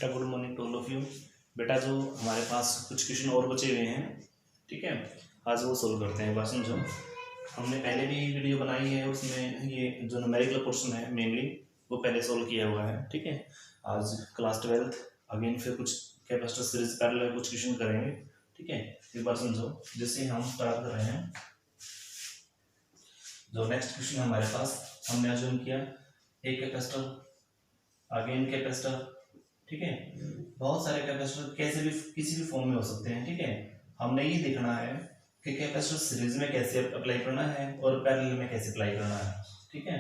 बेटा good morning to all of you. बेटा जो हमारे पास कुछ क्वेश्चन और बचे हुए हैं, ठीक है, आज वो सोल्व करते हैं। बात समझो, हमने पहले भी वीडियो बनाई है, उसमें ये जो न्यूमेरिकल पोर्शन है मेनली वो पहले सोल्व किया हुआ है, ठीक है। आज क्लास 12 अगेन फिर कुछ कैपेसिटर सीरीज पैरेलल कुछ क्वेश्चन करेंगे, ठीक है। एक बार समझो, जैसे हम स्टार्ट कर रहे हैं, जो नेक्स्ट क्वेश्चन हमारे पास हमने अज्यूम किया एक कैपेसिटर, अगेन कैपेसिटर, ठीक है। बहुत सारे कैपेसिटर कैसे भी किसी भी फॉर्म में हो सकते हैं, ठीक है। हमने ये देखना है कि कैपेसिटर सीरीज में कैसे अप्लाई करना है और पैरेलल में कैसे अप्लाई करना है, ठीक है।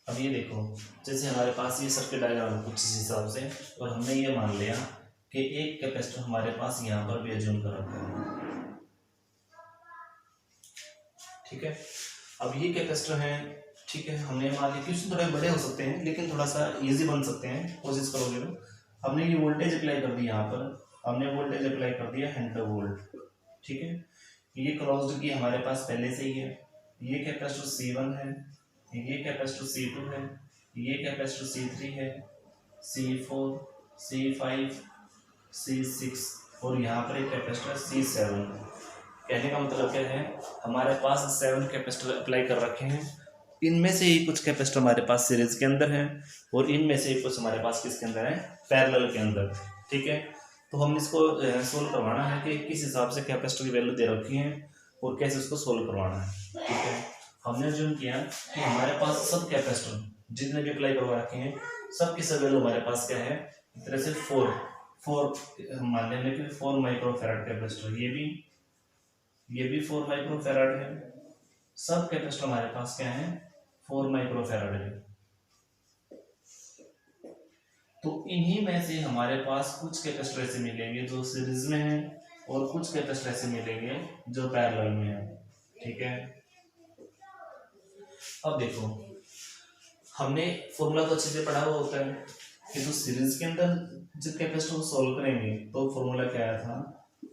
अब ये देखो, जैसे हमारे पास ये सर्किट डायग्राम है कुछ इस हिसाब से, और हमने ये मान लिया कि एक कैपेसिटर हमारे पास यहाँ पर भी अज्यूम कर रखा है, ठीक है। अब ये कैपेसिटर है, ठीक है। हमने मान लिया, क्वेश्चन थोड़े बड़े हो सकते हैं लेकिन थोड़ा सा इजी बन सकते हैं, कोशिश करोगे तो। हमने ये वोल्टेज अप्लाई कर दी, यहाँ पर हमने वोल्टेज अप्लाई कर दिया 100 वोल्ट, ठीक है। ये क्लोज्ड की हमारे पास पहले से ही है। ये कैपेसिटर C1 है, ये कैपेसिटर C2 है, ये कैपेसिटर C3 है, C4, C5, C6 और यहाँ पर एक कैपेसिटर C7। कहने का मतलब क्या है, हमारे पास 7 कैपेसिटर अप्लाई कर रखे हैं। इनमें से ही कुछ कैपेसिटर हमारे पास सीरीज के अंदर है और इनमें से ही कुछ हमारे पास किसके अंदर है, पैरेलल के अंदर, ठीक है। तो हम इसको सोल्व करवाना है कि किस हिसाब से कैपेसिटर की वैल्यू दे रखी है और कैसे उसको सोल्व करवाना है, ठीक है। हमने अज्यूम किया कि हमारे पास सब कैपेसिटर जितने भी अप्लाई करवा रखे हैं सब की सब वैल्यू हमारे पास क्या है, इस तरह से 4 मान लेंगे कि 4 माइक्रोफैराड कैपेसिटर, ये भी 4 माइक्रोफैराड है। सब कैपेसिटर हमारे पास क्या है, 4 माइक्रोफैराड है। तो इन्हीं में से हमारे पास कुछ कैपेसिटर ऐसे मिलेंगे जो सीरीज में है और कुछ कैपेसिटर ऐसे मिलेंगे जो पैरेलल में है, ठीक है। अब देखो, हमने फॉर्मूला तो अच्छे से पढ़ा हुआ होता है कि जो सीरीज के अंदर जो कैपेसिटर को सोल्व करेंगे तो फॉर्मूला क्या आया था,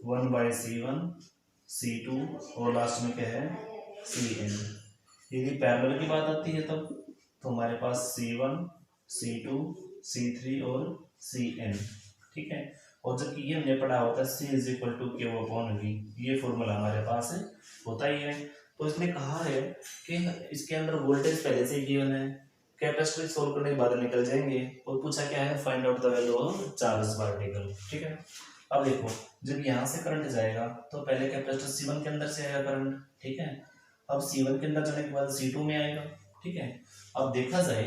1/C1 C2 और लास्ट में क्या है Cn। यदि पैरेलल की बात आती है तब तो हमारे पास C1 C2 C3 और Cn, ठीक है। और जबकि ये हमने पढ़ा होता है C=Q/V, ये फॉर्मूला हमारे पास है होता ही है। तो इसने कहा है कि इसके अंदर वोल्टेज पहले से ही गिवन है, कैपेसिटर सोल्व करने के बाद निकल जाएंगे, और पूछा क्या है, find out the value of charge particle, ठीक है। अब देखो, जब यहाँ से करंट जाएगा तो पहले कैपेसिटर C1 के अंदर से आएगा करंट, ठीक है। अब C1 के अंदर जाने के बाद C2 में आएगा, ठीक है। अब देखा जाए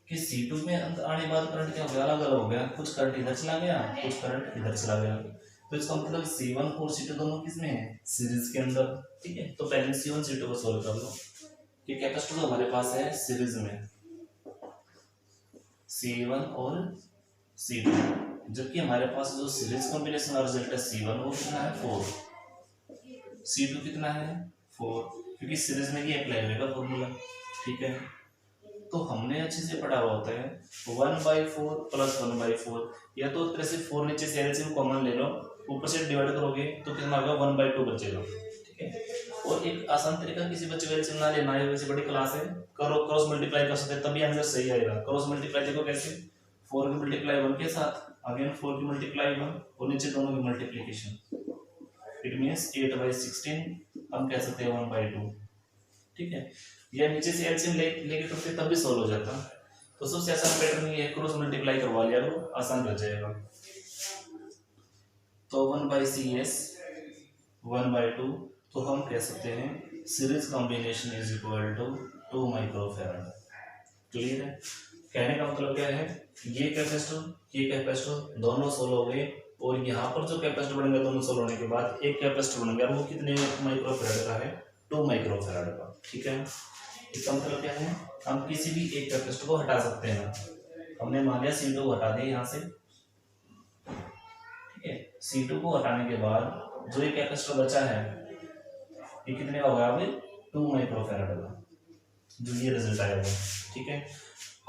कि C2 में आने के बाद करंट क्या हो गया, अलग अलग हो गया, कुछ करंट इधर चला गया, कुछ करंट इधर चला गया। तो इसका मतलब C1 और C2 दोनों किसमें है, सीरीज के अंदर, ठीक है। तो पहले C1 C2 को सोल्व कर लो कि कैपेसिटर तो हमारे पास है सीरीज में C1 और C2, जबकि हमारे पास जो सीरीज कॉम्बिनेशन का रिजल्ट है C1 वो कितना है 4, C2 कितना है 4, क्योंकि सीरीज में ये अप्लाई होगा फॉर्मूला, ठीक है। तो हमने अच्छे से पढ़ा हुआ होता है 1/4 प्लस 1/4, या तो तरह से 4 नीचे से एलसीएम कॉमन ले लो, ऊपर से डिवाइड करोगे तो कितना होगा 1/2 बचेगा, ठीक है। और एक आसान तरीका, किसी बच्चे को एलसीएम ना लेना है, वैसे बड़ी क्लास है, करो क्रॉस मल्टीप्लाई कर सकते हैं तभी आंसर सही आएगा। क्रॉस मल्टीप्लाई देखो कैसे, 4 की मल्टीप्लाई 1 के साथ, अगेन 4 की मल्टीप्लाई 1 और नीचे दोनों की मल्टीप्लिकेशन, इट मींस 8/16 हम कह सकते हैं 1/2, ठीक है। या नीचे से एलसीएम लेके करते तब भी सॉल्व हो जाता। तो सबसे आसान पैटर्न ये है, क्रॉस मल्टीप्लाई करवा लिया करो, आसान हो जाएगा। तो 1/CS 1/2, तो हम कह सकते हैं series combination is equal to 2 microfarad. Clear है, कहने का मतलब क्या है, ये कैपेसिटर दोनों सोल्व हो गए, और यहाँ पर जो कैपेसिटर बनेंगे दोनों सोल्व होने के बाद एक कैपेसिटर बन गया, वो कितने माइक्रोफैराड का है, 2 माइक्रोफैराड का, ठीक है। इसका मतलब क्या है, हम किसी भी एक कैपेसिटर को हटा सकते हैं। हमने मान लिया C2 को हटा दिया यहाँ से, ठीक है। C2 को हटाने के बाद जो एक कैपेसिटर बचा है ये कितने का होगा, अभी 2 माइक्रोफैराड का, जो ये रिजल्ट आया हुआ, ठीक है।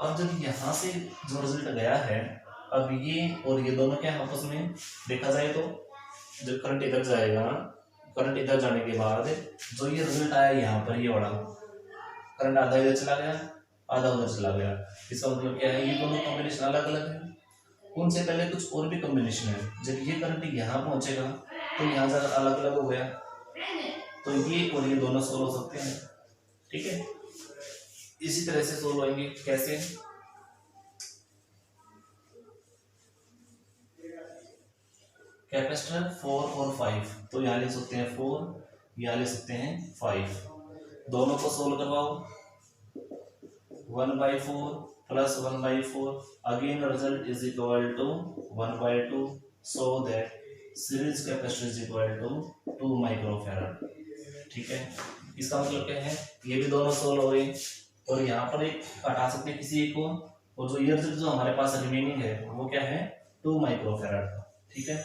अब जब यहाँ से जो रिजल्ट गया है अब ये और ये दोनों क्या आपस में देखा जाए तो जब करंट इधर जाएगा, करंट इधर जाने के बाद जो ये रिजल्ट आया यहाँ पर, ये बड़ा करंट आधा इधर चला गया, आधा उधर चला गया। इसका मतलब क्या है, ये दोनों कॉम्बिनेशन अलग अलग है। उनसे पहले कुछ और भी कॉम्बिनेशन है। जब ये करंट यहाँ पहुंचेगा तो यहाँ जाकर अलग अलग हो गया, तो ये और ये दोनों सोल्व हो सकते हैं। ठीक है, इसी तरह से सोल्व होंगे। कैसे? कैपेसिटर 4 और 5, तो यहाँ ले सकते हैं 4, यहाँ ले सकते हैं 5, दोनों को सोल्व करवाओ। 1/4 plus 1/4, again result is equal to 1/2, so that series capacitor is equal to 2 microfarad. ठीक है, इसका मतलब क्या है, ये भी दोनों सोल्व हो गए और यहाँ पर एक हटा सकते हैं किसी एक को, और जो ये रिजल्ट जो हमारे पास रिमेनिंग है वो क्या है, 2 माइक्रोफैराड का। ठीक है,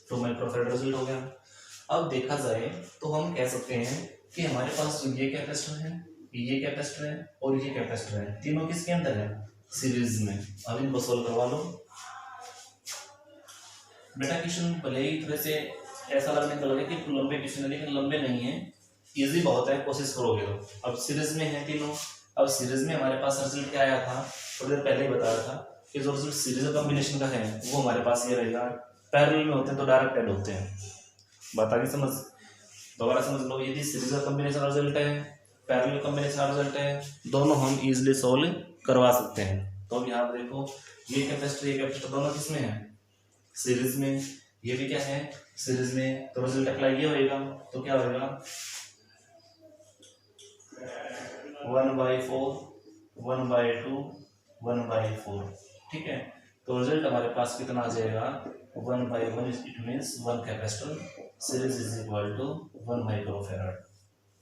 2 माइक्रोफैराड रिजल्ट हो गया। अब देखा जाए तो हम कह सकते हैं कि हमारे पास जो ये कैपेसिटर है, ये कैपेसिटर है और ये कैपेसिटर है, तीनों किसके अंदर है, सीरीज में। अब इनको सोल्व करवा लो। बेटा क्वेश्चन भले ही थोड़े से ऐसा लगने का लगे कि लंबे क्वेश्चन है, लेकिन लंबे नहीं है, इजी बहुत है, कोशिश करोगे तो। अब सीरीज में है तीनों। अब सीरीज में हमारे पास रिजल्ट क्या आया था, थोड़ी देर पहले ही बताया था कि जो रिजल्ट सीरीज कॉम्बिनेशन का है वो हमारे पास ये रहेगा। पैरेलल में होते हैं तो डायरेक्ट ऐड होते हैं। बात आगे समझ, दोबारा समझ लो। यदि सीरीज का कॉम्बिनेशन रिजल्ट है, पैरेलल कॉम्बिनेशन रिजल्ट है, दोनों हम इजीली सोल्व करवा सकते हैं। तो अब यहाँ देखो, ये कैपेसिटर दोनों किसमें है, सीरीज में। ये भी क्या है, सीरीज में। तो रिजल्ट अप्लाई ये होएगा, तो क्या होएगा, 1/4, 1/2, 1/4। ठीक है, तो रिजल्ट हमारे पास कितना आ जाएगा, 1/1, it means 1 capacitor, series is equal to 1 microfarad.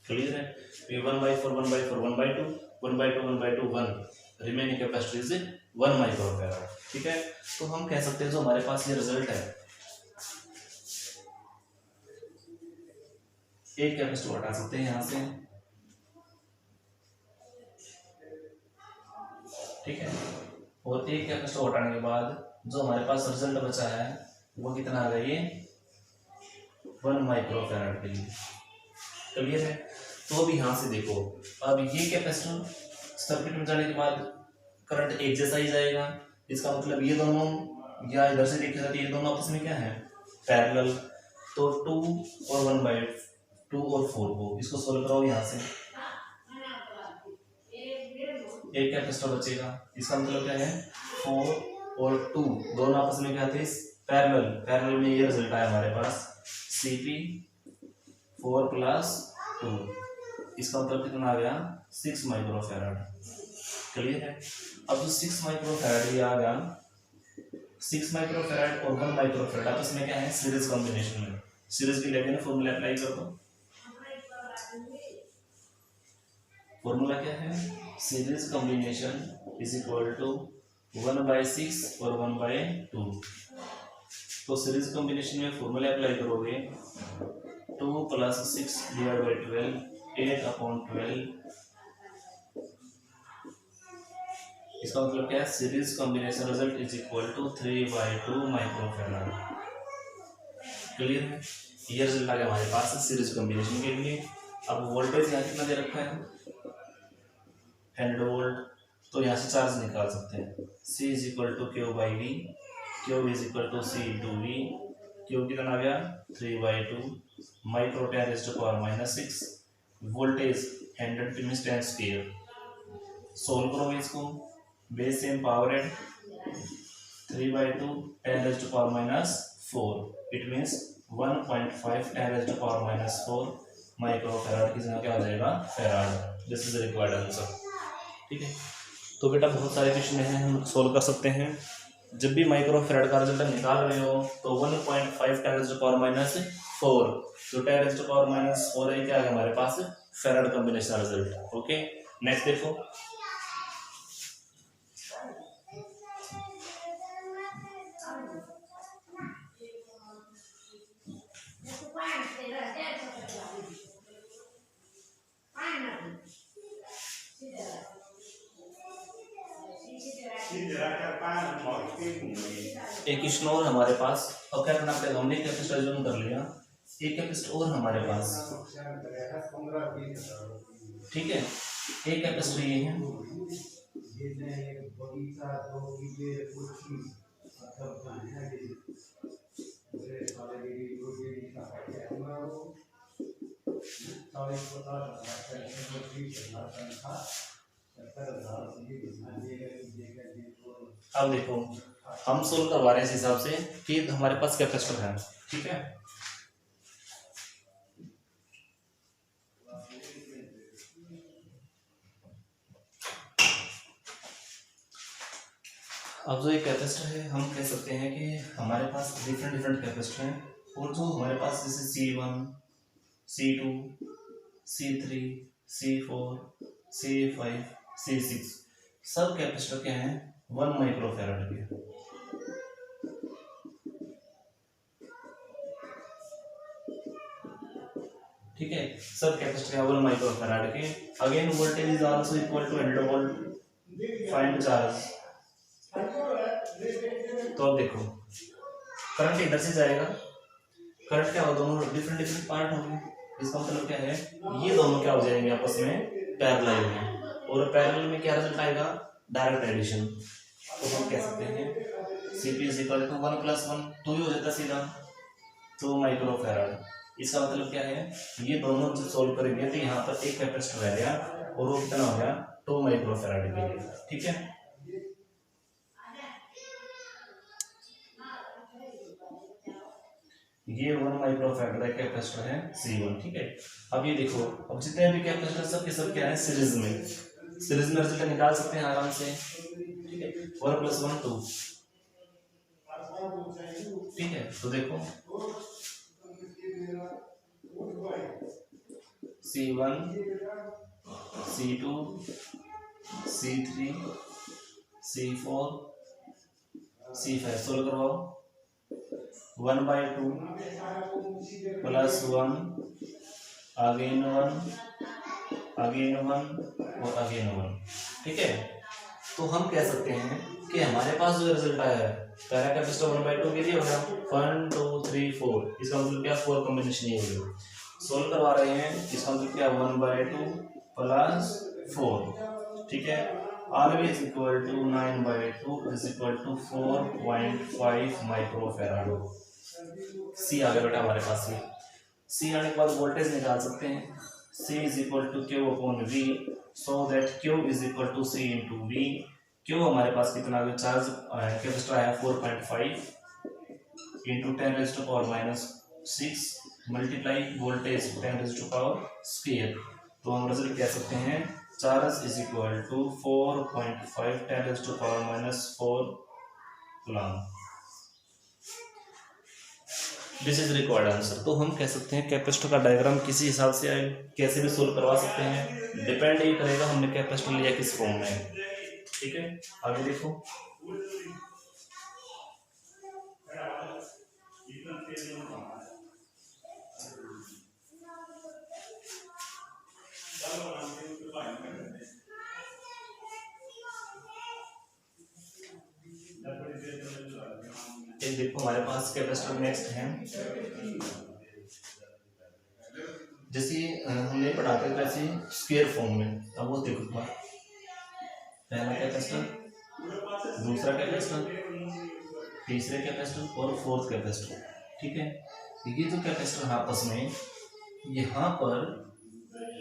Clear है? 1/4, 1/4, 1/2, 1/2, 1/2, 1, रिमेनिंग कैपेसिटर इज 1 माइक्रोफैराड। ठीक है, तो हम कह सकते हैं जो हमारे पास ये रिजल्ट है, एक कैपेसिटर हटा सकते हैं यहां से। ठीक है, और एक कैपेसिटर हटाने के बाद जो हमारे पास रिजल्ट बचा है वो कितना आ गया, ये 1 माइक्रोफैराड के लिए। क्लियर है? तो अब यहां से देखो, अब ये कैपेसिटर सर्किट में जाने के बाद करंट एक जैसा ही जाएगा। इसका मतलब ये दोनों, या इधर से देखा जाए ये दोनों आपस में क्या है, पैरेलल। तो 2 और 1/2 और 4 को इसको सोल्व कराओ यहाँ से, एक कैपेसिटर बचेगा। इसका मतलब क्या है, 4 और 2 दोनों आपस में क्या थे, पैरेलल। पैरेलल में ये रिजल्ट आया हमारे पास, Cp 4 + 2, इसका मतलब कितना आ गया, 6 माइक्रोफैराड। क्लियर है? अब जो 6 माइक्रोफैराड ये आ गया, 6 माइक्रोफैराड और 1 माइक्रोफैराड आपस में क्या है, सीरीज कॉम्बिनेशन में। सीरीज के लिए फॉर्मूला अप्लाई कर दो। फॉर्मूला क्या है, series combination is equal to 1/6 और 1/2। तो सीरीज कॉम्बिनेशन में फॉर्मूला अप्लाई करोगे, 2 + 6 / 12, 8/12। इसका मतलब क्या है, series combination result is equal to 3/2 microfarad. Clear है? ये रिजल्ट आ गया हमारे पास सीरीज कॉम्बिनेशन के लिए। अब वोल्टेज यहाँ कितना दे रखा है, 100 वोल्ट, तो यहाँ से चार्ज निकाल सकते हैं। C = Q/V, Q = C/V। Q कितना आ गया, 3/2 माइक्रो 10⁻⁻6, वोल्टेज 100 मीन्स 10²। सोल्व करोगे इसको, बेस सेम पावर है, 3/2 10⁻⁴, इट मीन्स 1.5 10⁻⁴ माइक्रोफैराड की जगह क्या हो जाएगा, farad. This is required answer. ठीक है, तो बेटा बहुत सारे क्वेश्चन हैं हम सोल्व कर सकते हैं। जब भी माइक्रोफैराड का रिजल्ट निकाल रहे हो तो 1.5 10⁻⁴, तो 10⁻⁴ है क्या है हमारे पास, farad combination result. Okay, next देखो, एक क्वेश्चन और हमारे पास। अब क्या करना पड़ेगा, हमने कैपेसिटर जूम कर लिया, एक कैपेसिटर और हमारे पास, ठीक है। एक कैपेसिटर ये है, अब देखो हम सोल्व करवा रहे हैं इस हिसाब से कि हमारे पास कैपेसिटर है, ठीक है। अब जो एक कैपेसिटर है, हम कह सकते हैं कि हमारे पास डिफरेंट कैपेसिटर हैं, और जो हमारे पास जैसे C1, C2, C3, C4, C5, C6 सब कैपेसिटर क्या हैं, 1 माइक्रोफैराड के, ठीक है। सब कैपेसिटर 1 माइक्रोफैराड के। Again voltage is also equal to 100 volt, find charge. तो अब देखो करंट इधर से जाएगा, करंट क्या होगा, दोनों डिफरेंट पार्ट होंगे, इसका मतलब क्या है, ये दोनों क्या हो जाएंगे आपस में पैरेलल में, और पैरेलल में क्या रिजल्ट आएगा, डायरेक्ट एडिशन। तो हम कह सकते हैं Cp इज इक्वल टू 1 + 1, 2 ही हो जाता सीधा, 2 माइक्रोफैराड। इसका मतलब क्या है, ये दोनों जो सोल्व करेंगे तो यहाँ पर एक कैपेसिटर रह गया और वो कितना हो गया, 2 माइक्रोफैराड के लिए, ठीक है। ये 1 माइक्रोफैराड का कैपेसिटर है C1, ठीक है। अब ये देखो, अब जितने भी कैपेसिटर सब के सब क्या है, सीरीज में रिजल्ट निकाल सकते हैं आराम से, ठीक है। 1 + 1 2, ठीक है। तो देखो C1, C2, C3, C4, C5 solve करवाओ। 1/2 + 1 अगेन 1 अगेन 1 और अगेन 1, ठीक है। तो हम कह सकते हैं कि हमारे पास जो रिजल्ट आया है, पहला कैपेसिटर 1/2 के लिए होगा 1 2 3 4, इसका मतलब क्या, 4 कॉम्बिनेशन ये हो गया। सोल्व करवा रहे हैं, इसका मतलब क्या, 1/2 + 4, ठीक है। Always equal to 9/2 is equal to 4.5 microfarad. C आ गया बेटा हमारे पास में। सी आने के बाद वोल्टेज निकाल सकते हैं, C is equal to Q/V, so that Q is equal to C × V। Q हमारे पास कितना आ गया, चार्ज कैपेसिटर आया 4.5 × 10⁻⁻6 मल्टीप्लाई वोल्टेज 10⁻²। तो हम रिजल्ट कह सकते हैं, charge is equal to 4.5 10⁻⁻4 coulomb. This is required answer. तो हम कह सकते हैं कैपेसिटर का डायग्राम किसी हिसाब से कैसे भी सोल्व करवा सकते हैं, डिपेंड ये करेगा हमने कैपेसिटर लिया किस फॉर्म में, ठीक है। आगे देखो, देखो हमारे पास कैपेसिटर नेक्स्ट है, जैसे हमने पढ़ा था वैसे स्क्वायर फॉर्म में। अब वो देखो तुम्हारा पहला कैपेसिटर, दूसरा कैपेसिटर, तीसरे कैपेसिटर और फोर्थ कैपेसिटर, ठीक है। ये जो कैपेसिटर है आपस में, यहाँ पर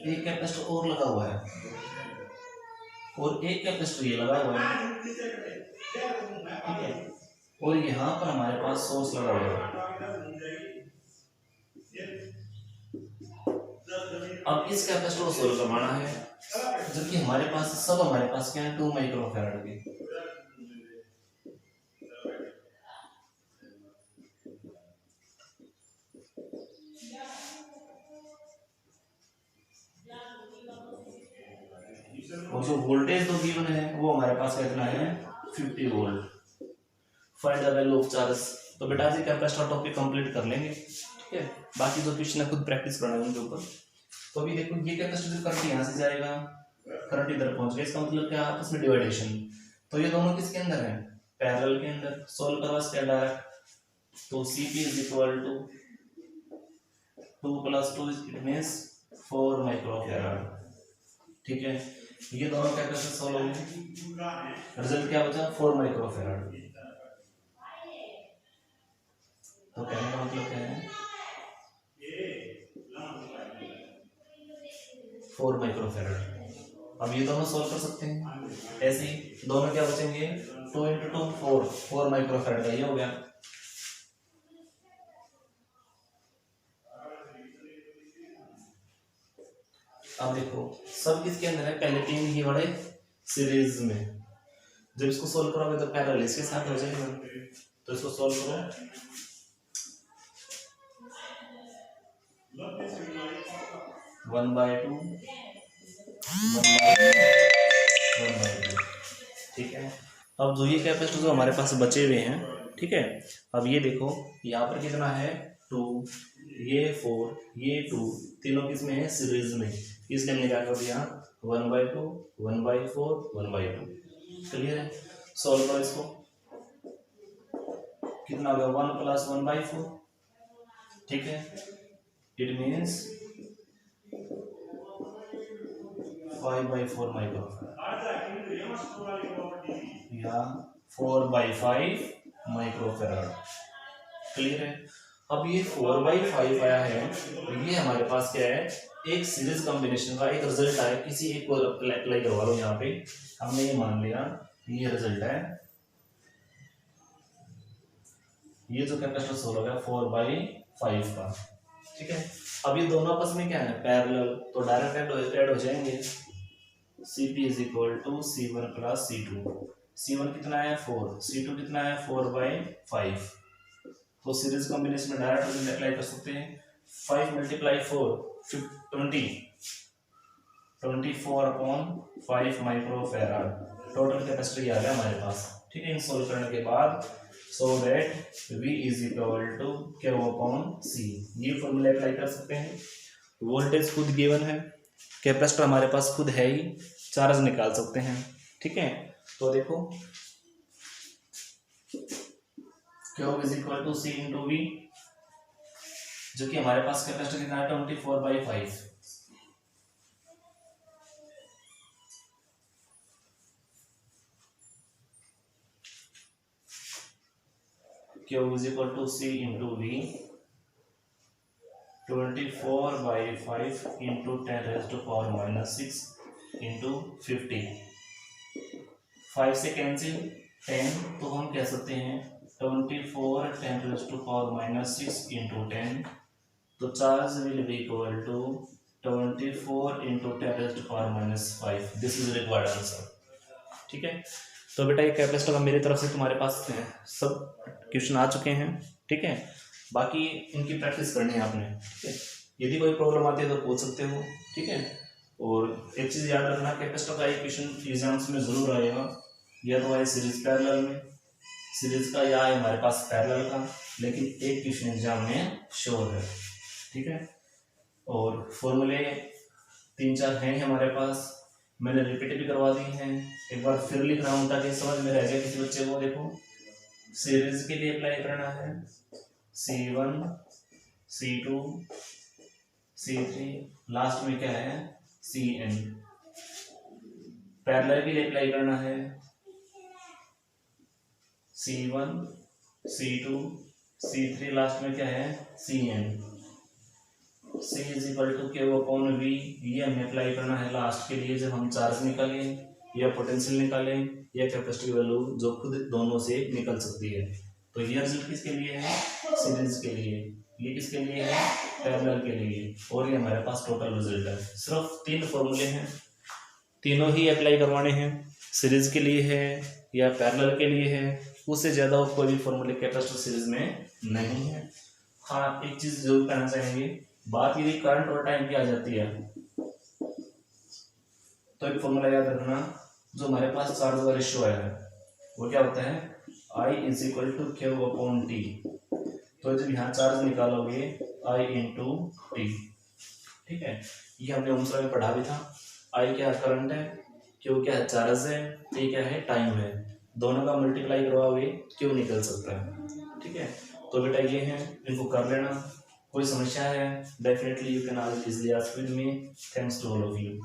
एक कैपेसिटर और लगा हुआ है और एक कैपेसिटर ये लगा हुआ है, ठीक है। और यहाँ पर हमारे पास सोर्स लगा हुआ है। अब इस कैपेसिटर को सोल्व करवाना है, जबकि हमारे पास क्या है, 2 माइक्रोफैराड के। और जो वोल्टेज तो गिवन है वो हमारे पास कितना है, 50 volt. Find the value of charge. तो बेटा जी कैपेसिटर टॉपिक कंप्लीट कर लेंगे, ठीक है। बाकी जो क्वेश्चन है खुद प्रैक्टिस करना है उनके ऊपर। तो अभी देखो ये कैपेसिटर करंट यहाँ से जाएगा, करंट इधर पहुंच गया, इसका मतलब क्या, आपस में डिवाइडेशन। तो ये दोनों किसके अंदर है, पैरेलल के अंदर। सोल्व करवा इसका डायरेक्ट, तो Cp is equal to 2 + 2 it means 4 microfarad. ठीक है, ये दोनों कैपेसिटर सोल्व हो गए, रिजल्ट क्या बचा 4 माइक्रोफैराड। तो कहने का मतलब क्या है 4 माइक्रोफैराड। अब ये दोनों सोल्व कर सकते हैं, ऐसे ही दोनों क्या बचेंगे 2 × 2 4 माइक्रोफैराड का ये हो गया। अब देखो सब किसके अंदर है, पहले 3 ही बड़े सीरीज में, जब इसको सोल्व करोगे तो पैरेलल इसके साथ हो जाएगा। तो इसको सोल्व करो, 1/2 1/2। ठीक है, अब जो ये कैपेसिटर जो हमारे पास बचे हुए हैं, ठीक है, अब ये देखो यहाँ पर कितना है 2, ये 4, ये 2, तीनों किसमें है सीरीज में, इसलिए हमने क्या कर दिया 1/2 1/4 1/2। क्लियर है, सॉल्व करो इसको, कितना होगा 1 + 1/4। ठीक है, इट मीन्स 5/4 माइक्रोफैराड या 4/5 माइक्रोफैराड। क्लियर है, अब ये 4/5 आया है, तो ये हमारे पास क्या है एक सीरीज कॉम्बिनेशन का एक रिजल्ट आया, किसी एक को अप्लाई करवा लो। यहाँ पे हमने ये मान लिया ये रिजल्ट है, ये जो कैपेसिटर सोल्व हो गया 4/5 का। ठीक है, अब ये दोनों आपस में क्या है पैरेलल, तो डायरेक्ट ऐड हो जाएंगे। Cp is equal to C1 + C2। C1 कितना है 4, C2 कितना है 4/5। तो सीरीज कॉम्बिनेशन में डायरेक्ट अप्लाई कर सकते हैं। 5 × 4 20 24/5 माइक्रोफैराड टोटल कैपेसिटी आ गया हमारे पास। ठीक है, इन सोल्व करने के बाद so that V is equal to Q/C, ये फॉर्मूला अप्लाई कर सकते हैं। वोल्टेज खुद गिवन है, कैपेसिटर हमारे पास खुद है ही, चार्ज निकाल सकते हैं। ठीक है, तो देखो Q is equal to C × V, जो कि हमारे पास कैपेसिटर कितना है 24/5। Q is equal to C × V 24/5 × 10⁻⁻6 × 50। 5 से कैंसिल 10, तो हम कह सकते हैं 24 10⁻⁻6 × 10, तो charge will be equal to 24 × 10⁻⁻5। This is required answer. ठीक है, तो बेटा ये कैपेसिटर मेरी तरफ से तुम्हारे पास सब क्वेश्चन आ चुके हैं। ठीक है, बाकी इनकी प्रैक्टिस करनी है आपने। ठीक है, यदि कोई प्रॉब्लम आती है तो पूछ सकते हो। ठीक है, और एक चीज़ याद रखना, कैपेसिटर का एक क्वेश्चन एग्जाम्स में ज़रूर आएगा, या तो आए सीरीज पैरेलल में, सीरीज का, या है हमारे पास पैरेलल का, लेकिन एक क्वेश्चन एग्जाम में श्योर है। ठीक है, और फॉर्मूले 3-4 हैं हमारे पास, मैंने रिपीट भी करवा दी हैं, एक बार फिर लिख रहा हूँ ताकि समझ में रह जाए किसी बच्चे को। देखो सीरीज के लिए अप्लाई करना है C1 C2 C3, लास्ट में क्या है Cn। पैरेलल के लिए अप्लाई करना है C1 C2 C3, लास्ट में क्या है Cn। C is equal to Q/V, ये हमें अप्लाई करना है लास्ट के लिए, जब हम चार्ज निकालें या पोटेंशियल निकालें या कैपेसिटी वैल्यू जो खुद दोनों से निकल सकती है। तो ये रिजल्ट किसके लिए है सीरीज के लिए, ये किसके लिए है पैरेलल के लिए, और ये हमारे पास टोटल रिजल्ट है। सिर्फ 3 फॉर्मूले हैं, तीनों ही अप्लाई करवाने हैं, सीरीज के लिए है या पैरेलल के लिए है, उससे ज़्यादा कोई भी फॉर्मूले कैपेसिटर सीरीज में नहीं है। हाँ, एक चीज़ जरूर कहना चाहेंगे, बात यदि करंट और टाइम की आ जाती है तो एक फॉर्मूला याद रखना, जो हमारे पास चार्ज का रेशियो है वो क्या होता है I is equal to Q/T। तो जब यहाँ चार्ज निकालोगे I × T। ठीक है, ये हमने ओम्स लॉ में पढ़ा भी था। I क्या करंट है, क्यू क्या है चार्ज है, टी क्या है टाइम है, दोनों का मल्टीप्लाई करवाओगे क्यू निकल सकता है। ठीक है, तो बेटा ये है, इनको कर लेना। कोई समस्या है definitely you can ask easily ask with me. Thanks to all of you.